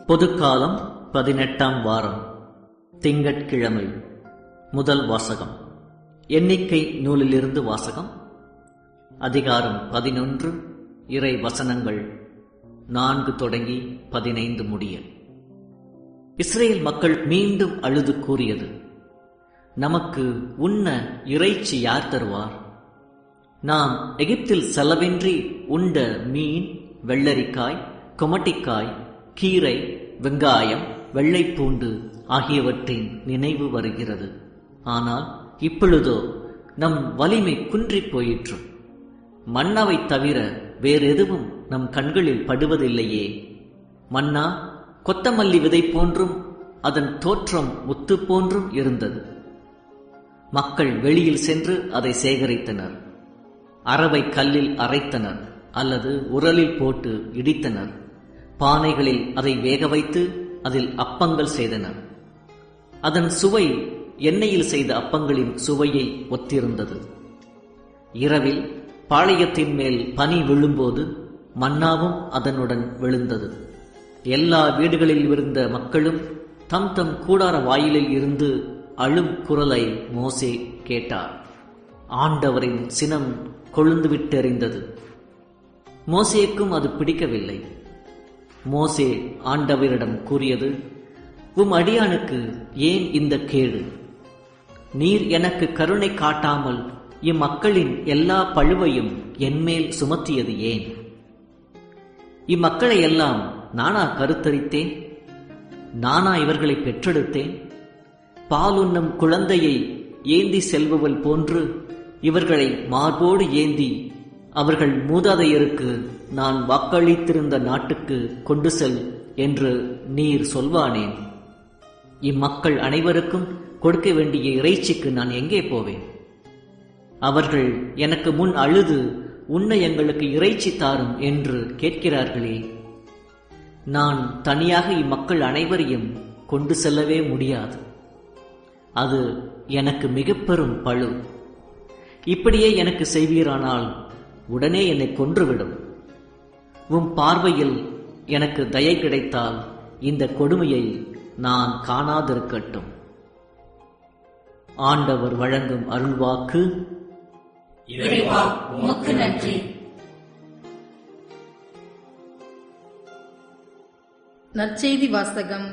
பொதுக்காலம் 18ஆம் வாரம், திங்கட்கிழமை. முதல் வாசகம் எண்ணிக்கை நூலிலிருந்து வாசகம். அதிகாரம் 11, இறை வசனங்கள் 4 தொடங்கி 15 முடிய. இஸ்ரேல் மக்கள் மீண்டும் அழுது கூறியது, நமக்கு உண்ண இறைச்சி யார் தருவார்? நாம் எகிப்தில் செலவின்றி உண்ட மீன், வெள்ளரிக்காய், குமட்டிக்காய், கீரை, வெங்காயம், வெள்ளைப்பூண்டு ஆகியவற்றின் நினைவு வருகிறது. ஆனால் இப்பொழுதோ நம் வலிமை குன்றிப் போயிற்று. மன்னாவை தவிர வேறெதுவும் நம் கண்களில் படுவதில்லையே. மன்னா கொத்தமல்லி விதை போன்றும் அதன் தோற்றம் முத்து போன்றும் இருந்தது. மக்கள் வெளியில் சென்று அதை சேகரித்தனர். அரவை கல்லில் அரைத்தனர் அல்லது உரலில் போட்டு இடித்தனர். பானைகளில் அதை வேக வைத்து அதில் அப்பங்கள் செய்தனர். அதன் சுவை எண்ணெயில் செய்த அப்பங்களின் சுவையை ஒத்திருந்தது. இரவில் பாளையத்தின் மேல் பனி விழும்போது மன்னாவும் அதனுடன் விழுந்தது. எல்லா வீடுகளில் இருந்த மக்களும் தம் தம் கூடார வாயிலில் இருந்து அழும் குரலை மோசே கேட்டார். ஆண்டவரின் சினம் கொழுந்துவிட்டெறிந்தது. மோசேக்கும் அது பிடிக்கவில்லை. மோசே ஆண்டவரிடம் கூறியது, உம் அடியானுக்கு ஏன் இந்த கேடு? நீர் எனக்கு கருணை காட்டாமல் இம்மக்களின் எல்லா பழுவையும் என்மேல் சுமத்தியது ஏன்? இம்மக்களை எல்லாம் நானா கருத்தரித்தேன்? நானா இவர்களை பெற்றெடுத்தேன்? பாலுண்ணும் குழந்தையை ஏந்தி செல்பவள் போன்று இவர்களை மார்போடு ஏந்தி அவர்கள் மூதாதையருக்கு நான் வாக்களித்திருந்த நாட்டுக்கு கொண்டு செல் என்று நீர் சொல்வானேன்? இம்மக்கள் அனைவருக்கும் கொடுக்க வேண்டிய இறைச்சிக்கு நான் எங்கே போவேன்? அவர்கள் எனக்கு முன் அழுது உன்ன எங்களுக்கு இறைச்சி தாரும் என்று கேட்கிறார்களே. நான் தனியாக இம்மக்கள் அனைவரையும் கொண்டு செல்லவே முடியாது. அது எனக்கு மிக பெரும் பழு. இப்படியே எனக்கு செய்வீரானால் உடனே என்னை கொன்றுவிடும். உம் பார்வையில் எனக்கு தயை கிடைத்தால் இந்த கொடுமையை நான் காணாதிருக்கட்டும். ஆண்டவர் வழங்கும் அருள்வாக்கு. இறைவா, உமக்கு நன்றி. நற்செய்தி வாசகம்.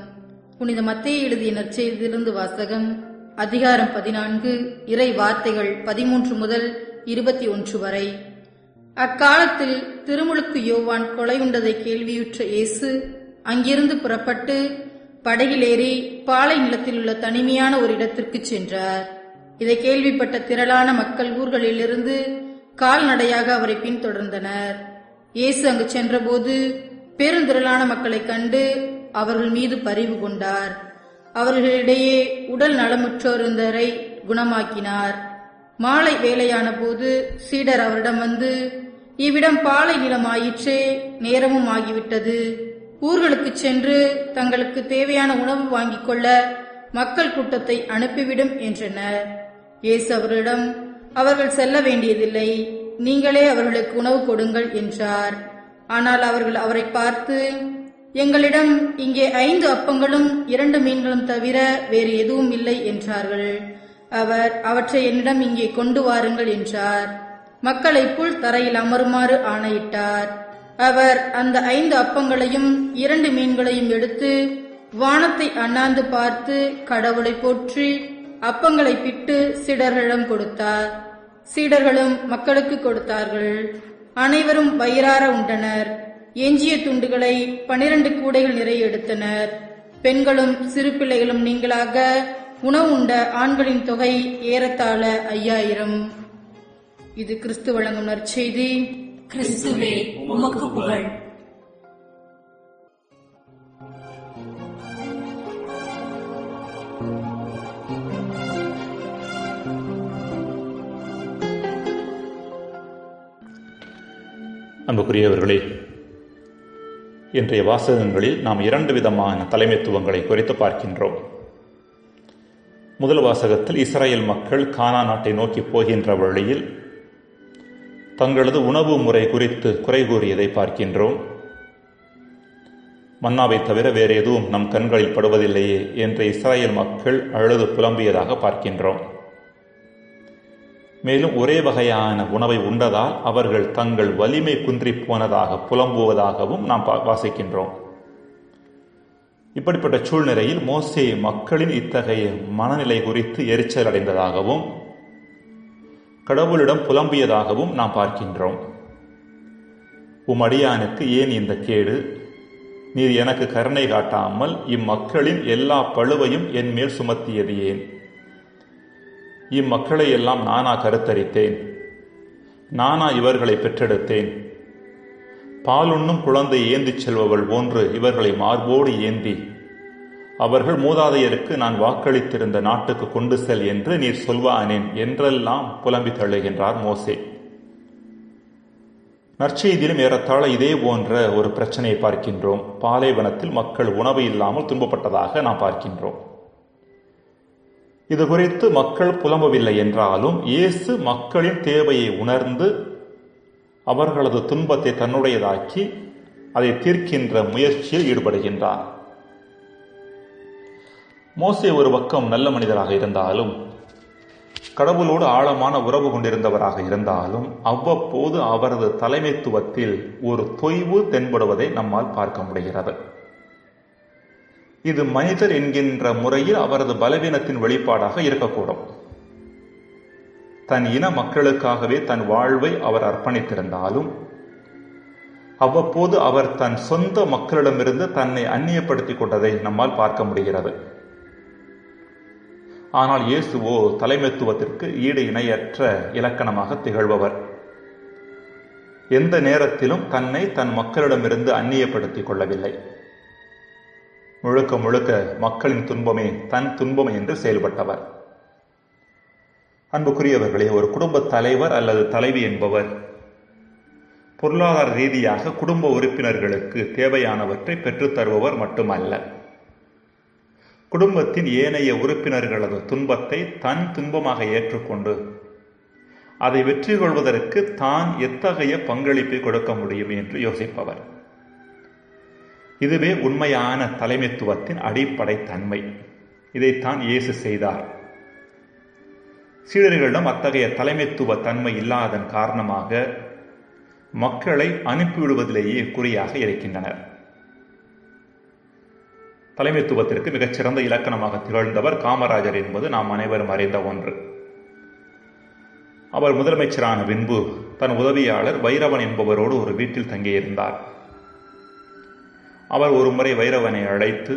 புனித மத்தேயு எழுதிய நற்செய்தியிலிருந்து வாசகம். அதிகாரம் 14, இறை வார்த்தைகள் 13 முதல் 21 வரை. அக்காலத்தில் திருமுழுக்கு யோவான் கொலையுண்டதை கேள்வியுற்ற இயேசு அங்கிருந்து புறப்பட்டு படகிலேறி பாலை நிலத்தில் உள்ள தனிமையான ஒரு இடத்திற்கு சென்றார். இதை கேள்விப்பட்ட திரளான மக்கள் ஊர்களிலிருந்து கால்நடையாக அவரை பின்தொடர்ந்தனர். இயேசு அங்கு சென்றபோது பெருந்திரளான மக்களை கண்டு அவர்கள் மீது பரிவு கொண்டார். அவர்களிடையே உடல் நலமுற்றோர் இருந்தவரை குணமாக்கினார். மாலை வேளையான போது சீடர் அவரிடம் வந்து, இவ்விடம் பாலை நிலமாயிற்றே, நேரமும் ஆகிவிட்டது. ஊர்களுக்கு சென்று தங்களுக்கு தேவையான உணவு வாங்கிக் கொள்ள மக்கள் கூட்டத்தை அனுப்பிவிடும் என்றனர். இயேசு அவரிடம், அவர்கள் செல்ல வேண்டியதில்லை, நீங்களே அவர்களுக்கு உணவு கொடுங்கள் என்றார். ஆனால் அவர்கள் அவரை பார்த்து, எங்களிடம் இங்கே 5 அப்பங்களும் 2 மீன்களும் தவிர வேறு எதுவும் இல்லை என்றார்கள். அவர், அவற்றை என்னிடம் இங்கே கொண்டு வாருங்கள் என்றார். மக்களை புல் தரையில் அமருமாறு ஆணையிட்டார். அவர் அந்த 5 அப்பங்களையும் 2 மீன்களையும் எடுத்து வானத்தை அண்ணாந்து பார்த்து கடவுளை போற்றி அப்பங்களை பிட்டு சீடர்களிடம் கொடுத்தார். சீடர்களும் மக்களுக்கு கொடுத்தார்கள். அனைவரும் வயிறார உண்டனர். எஞ்சிய துண்டுகளை 12 கூடைகள் நிறைய எடுத்தனர். பெண்களும் சிறு பிள்ளைகளும் நீங்களாக உணவு உண்ட ஆண்களின் தொகை ஏறத்தாழ 5000. இது கிறிஸ்து வழங்கும் நற்செய்தி. கிறிஸ்துவே, உமக்கு புகழ். அன்புக்குரியவர்களே, இன்றைய வாசகங்களில் நாம் 2 விதமான தலைமைத்துவங்களை குறித்து பார்க்கின்றோம். முதல் வாசகத்தில் இஸ்ரேல் மக்கள் கானா நாட்டை நோக்கி போகின்ற வழியில் தங்களது உணவு முறை குறித்து குறை கூறியதை பார்க்கின்றோம். மன்னாவை தவிர வேறு எதுவும் நம் கண்களில் படுவதில்லையே என்று இஸ்ராயேல் மக்கள் அழுது புலம்பியதாக பார்க்கின்றோம். மேலும் ஒரே வகையான உணவை உண்டதால் அவர்கள் தங்கள் வலிமை குன்றி போனதாக புலம்புவதாகவும் நாம் வாசிக்கின்றோம். இப்படிப்பட்ட சூழ்நிலையில் மோசே மக்களின் இத்தகைய மனநிலை குறித்து எரிச்சல் அடைந்ததாகவும் கடவுளிடம் புலம்பியதாகவும் நாம் பார்க்கின்றோம். அடியானுக்கு ஏன் இந்த கேடு? நீர் எனக்கு கருணை காட்டாமல் இம்மக்களின் எல்லா பழுவையும் என் மேல் சுமத்தியது ஏன்? இம்மக்களை எல்லாம் நானா கருத்தரித்தேன், நானா இவர்களை பெற்றெடுத்தேன். பாலுண்ணும் குழந்தை ஏந்திச் செல்பவள் போன்று இவர்களை மார்போடு ஏந்தி அவர்கள் மூதாதையருக்கு நான் வாக்களித்திருந்த நாட்டுக்கு கொண்டு செல் என்று நீர் சொல்வானேன் என்றெல்லாம் புலம்பி தள்ளுகின்றார் மோசே. நற்செய்தியிலும் ஏறத்தாழ இதே போன்ற ஒரு பிரச்சனையை பார்க்கின்றோம். பாலைவனத்தில் மக்கள் உணவு இல்லாமல் துன்பப்பட்டதாக நாம் பார்க்கின்றோம். இது குறித்து மக்கள் புலம்பவில்லை என்றாலும் இயேசு மக்களின் தேவையை உணர்ந்து அவர்களது துன்பத்தை தன்னுடையதாக்கி அதை தீர்க்கின்ற முயற்சியில் ஈடுபடுகின்றார். மோசே ஒரு பக்கம் நல்ல மனிதராக இருந்தாலும், கடவுளோடு ஆழமான உறவு கொண்டிருந்தவராக இருந்தாலும், அவ்வப்போது அவரது தலைமைத்துவத்தில் ஒரு தொய்வு தென்படுவதை நம்மால் பார்க்க முடிகிறது. இது மனிதர் என்கின்ற முறையில் அவரது பலவீனத்தின் வெளிப்பாடாக இருக்கக்கூடும். தன் இன மக்களுக்காகவே தன் வாழ்வை அவர் அர்ப்பணித்திருந்தாலும் அவ்வப்போது அவர் தன் சொந்த மக்களிடமிருந்து தன்னை அந்நியப்படுத்திக் கொண்டதை நம்மால் பார்க்க முடிகிறது. ஆனால் இயேசுவோ தலைமைத்துவத்திற்கு ஈடு இணையற்ற இலக்கணமாக திகழ்பவர். எந்த நேரத்திலும் தன்னை தன் மக்களிடமிருந்து அந்நியப்படுத்திக் கொள்ளவில்லை. முழுக்க முழுக்க மக்களின் துன்பமே தன் துன்பம் என்று செயல்பட்டவர். அன்புக்குரியவர்களே, ஒரு குடும்ப தலைவர் அல்லது தலைவி என்பவர் பொருளாதார ரீதியாக குடும்ப உறுப்பினர்களுக்கு தேவையானவற்றை பெற்றுத்தருபவர் மட்டுமல்ல, குடும்பத்தின் ஏனைய உறுப்பினர்களது துன்பத்தை தன் துன்பமாக ஏற்றுக்கொண்டு அதை வெற்றி கொள்வதற்கு தான் எத்தகைய பங்களிப்பை கொடுக்க முடியும் என்று யோசிப்பவர். இதுவே உண்மையான தலைமைத்துவத்தின் அடிப்படை தன்மை. இதைத்தான் இயேசு செய்தார். சீடர்களிடம் அத்தகைய தலைமைத்துவ தன்மை இல்லாதன் காரணமாக மக்களை அனுப்பிவிடுவதிலேயே குறியாக இருக்கின்றனர். தலைமைத்துவத்திற்கு மிகச்சிறந்த இலக்கணமாக திகழ்ந்தவர் காமராஜர் என்பது நாம் அனைவரும் அறிந்த ஒன்று. அவர் முதலமைச்சரான பின்பு தன் உதவியாளர் வைரவன் என்பவரோடு ஒரு வீட்டில் தங்கியிருந்தார். அவர் ஒரு முறை வைரவனை அழைத்து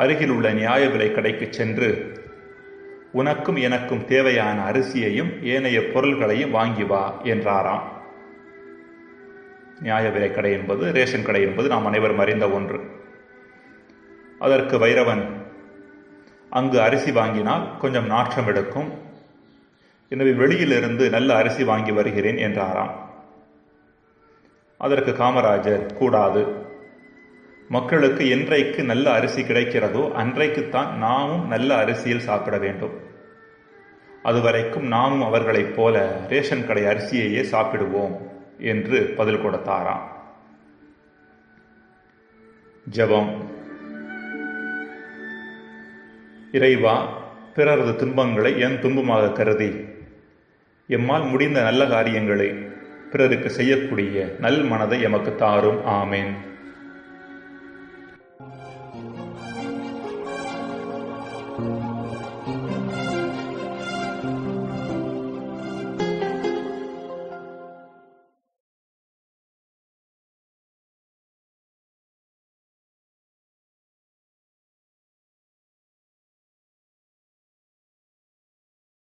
அருகில் உள்ள நியாய விலை கடைக்கு சென்று உனக்கும் எனக்கும் தேவையான அரிசியையும் ஏனைய பொருள்களையும் வாங்கி வா என்றாராம். நியாய விலை கடை என்பது ரேஷன் கடை என்பது நாம் அனைவரும் அறிந்த ஒன்று. அதற்கு வைரவன், அங்கு அரிசி வாங்கினால் கொஞ்சம் நாற்றம் எடுக்கும், எனவே வெளியிலிருந்து நல்ல அரிசி வாங்கி வருகிறேன் என்றாராம். அதற்கு காமராஜர், கூடாது, மக்களுக்கு என்றைக்கு நல்ல அரிசி கிடைக்கிறதோ அன்றைக்குத்தான் நாமும் நல்ல அரிசியில் சாப்பிட வேண்டும். அதுவரைக்கும் நாமும் அவர்களைப் போல ரேஷன் கடை அரிசியையே சாப்பிடுவோம் என்று பதில் கொடுத்தாராம். ஜெபம். இறைவா, பிறரது துன்பங்களை என் துன்பமாக கருதி எம்மால் முடிந்த நல்ல காரியங்களை பிறருக்கு செய்யக்கூடிய நல் மனதை எமக்கு தாரும். ஆமேன். Thank you.